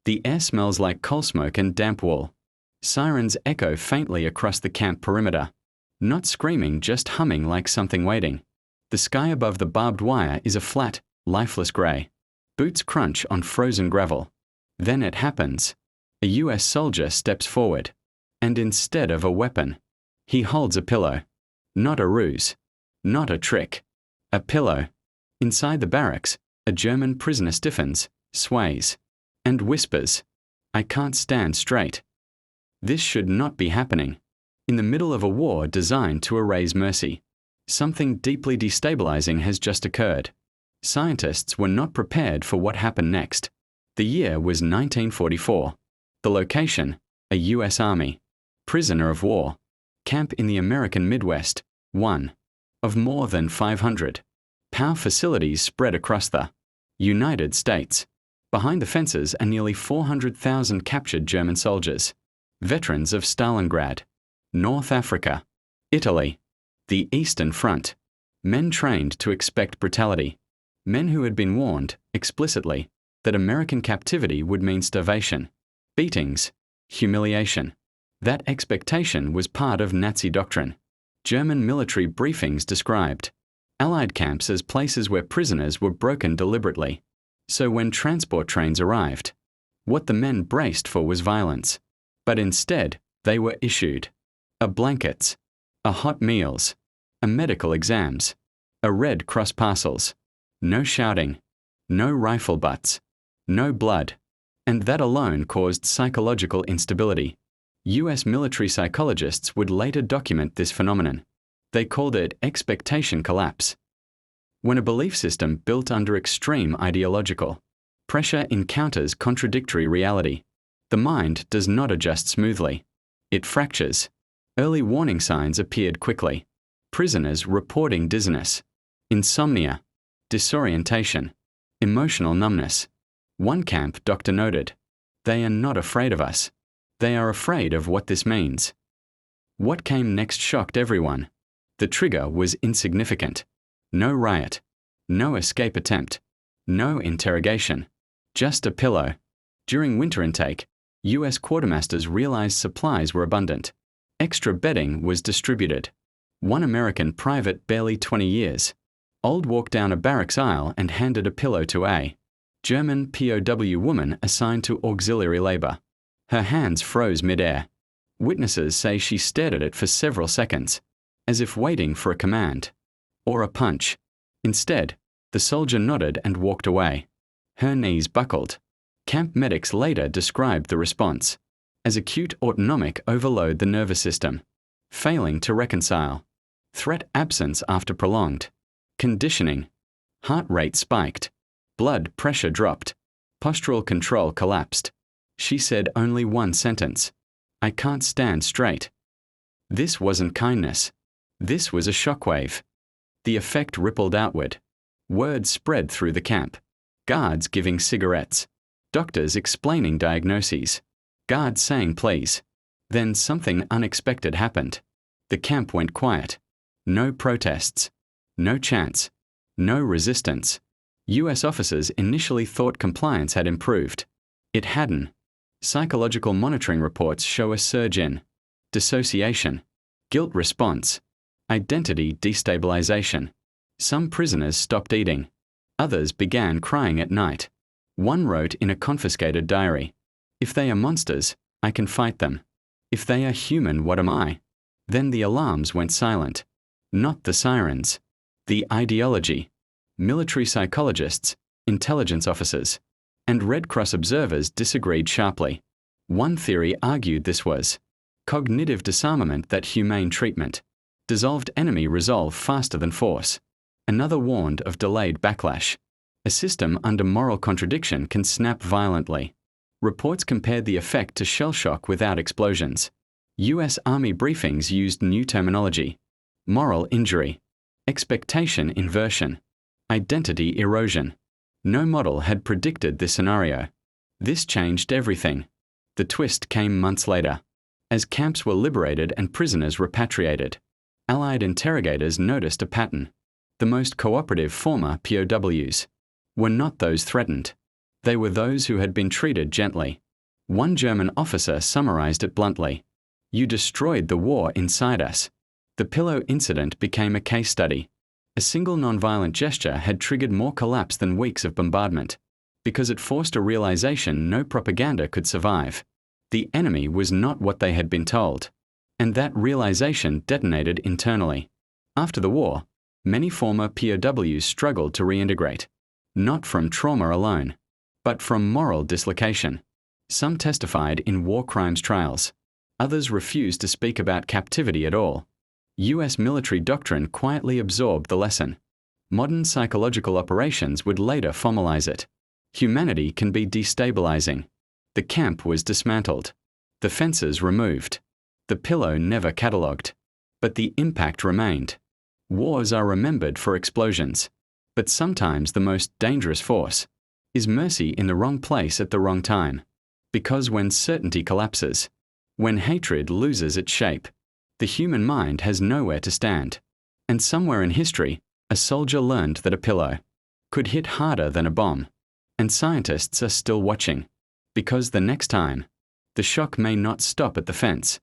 The air smells like coal smoke and damp wool. Sirens echo faintly across the camp perimeter. Not screaming, just humming like something waiting. The sky above the barbed wire is a flat, lifeless grey. Boots crunch on frozen gravel. Then it happens. A US soldier steps forward. And instead of a weapon, he holds a pillow. Not a ruse. Not a trick. A pillow. Inside the barracks, a German prisoner stiffens, sways, and whispers, "I can't stand straight." This should not be happening. In the middle of a war designed to erase mercy, something deeply destabilizing has just occurred. Scientists were not prepared for what happened next. The year was 1944. The location, a US Army, prisoner of war, camp in the American Midwest, one of more than 500 POW facilities spread across the United States. Behind the fences are nearly 400,000 captured German soldiers, veterans of Stalingrad, North Africa, Italy, the Eastern Front, men trained to expect brutality, men who had been warned, explicitly, that American captivity would mean starvation, beatings, humiliation. That expectation was part of Nazi doctrine. German military briefings described Allied camps as places where prisoners were broken deliberately. So when transport trains arrived, what the men braced for was violence. But instead, they were issued a blankets, a hot meals, a medical exams, a Red Cross parcels. No shouting, no rifle butts, no blood. And that alone caused psychological instability. US military psychologists would later document this phenomenon. They called it expectation collapse. When a belief system built under extreme ideological pressure encounters contradictory reality, the mind does not adjust smoothly. It fractures. Early warning signs appeared quickly. Prisoners reporting dizziness, insomnia, disorientation, emotional numbness. One camp doctor noted, "They are not afraid of us. They are afraid of what this means." What came next shocked everyone. The trigger was insignificant. No riot, no escape attempt, no interrogation, just a pillow. During winter intake, US quartermasters realized supplies were abundant. Extra bedding was distributed. One American private, barely 20 years old, walked down a barracks aisle and handed a pillow to a German POW woman assigned to auxiliary labor. Her hands froze mid-air. Witnesses say she stared at it for several seconds, as if waiting for a command or a punch. Instead, the soldier nodded and walked away. Her knees buckled. Camp medics later described the response as acute autonomic overload the nervous system, failing to reconcile, threat absence after prolonged, conditioning, heart rate spiked, blood pressure dropped, postural control collapsed. She said only one sentence, "I can't stand straight." This wasn't kindness. This was a shockwave. The effect rippled outward. Word spread through the camp. Guards giving cigarettes. Doctors explaining diagnoses. Guards saying please. Then something unexpected happened. The camp went quiet. No protests. No chants. No resistance. US officers initially thought compliance had improved. It hadn't. Psychological monitoring reports show a surge in dissociation, guilt response, identity destabilization. Some prisoners stopped eating. Others began crying at night. One wrote in a confiscated diary, "If they are monsters, I can fight them. If they are human, what am I?" Then the alarms went silent. Not the sirens. The ideology. Military psychologists, intelligence officers, and Red Cross observers disagreed sharply. One theory argued this was cognitive disarmament, that humane treatment dissolved enemy resolve faster than force. Another warned of delayed backlash. A system under moral contradiction can snap violently. Reports compared the effect to shell shock without explosions. US Army briefings used new terminology: moral injury, expectation inversion, identity erosion. No model had predicted this scenario. This changed everything. The twist came months later. As camps were liberated and prisoners repatriated, Allied interrogators noticed a pattern. The most cooperative former POWs were not those threatened. They were those who had been treated gently. One German officer summarized it bluntly. "You destroyed the war inside us." The pillow incident became a case study. A single nonviolent gesture had triggered more collapse than weeks of bombardment, because it forced a realization no propaganda could survive. The enemy was not what they had been told, and that realization detonated internally. After the war, many former POWs struggled to reintegrate, not from trauma alone, but from moral dislocation. Some testified in war crimes trials. Others refused to speak about captivity at all. US military doctrine quietly absorbed the lesson. Modern psychological operations would later formalize it. Humanity can be destabilizing. The camp was dismantled. The fences removed. The pillow never catalogued. But the impact remained. Wars are remembered for explosions. But sometimes the most dangerous force is mercy in the wrong place at the wrong time. Because when certainty collapses, when hatred loses its shape, the human mind has nowhere to stand. And somewhere in history, a soldier learned that a pillow could hit harder than a bomb. And scientists are still watching, because the next time, the shock may not stop at the fence.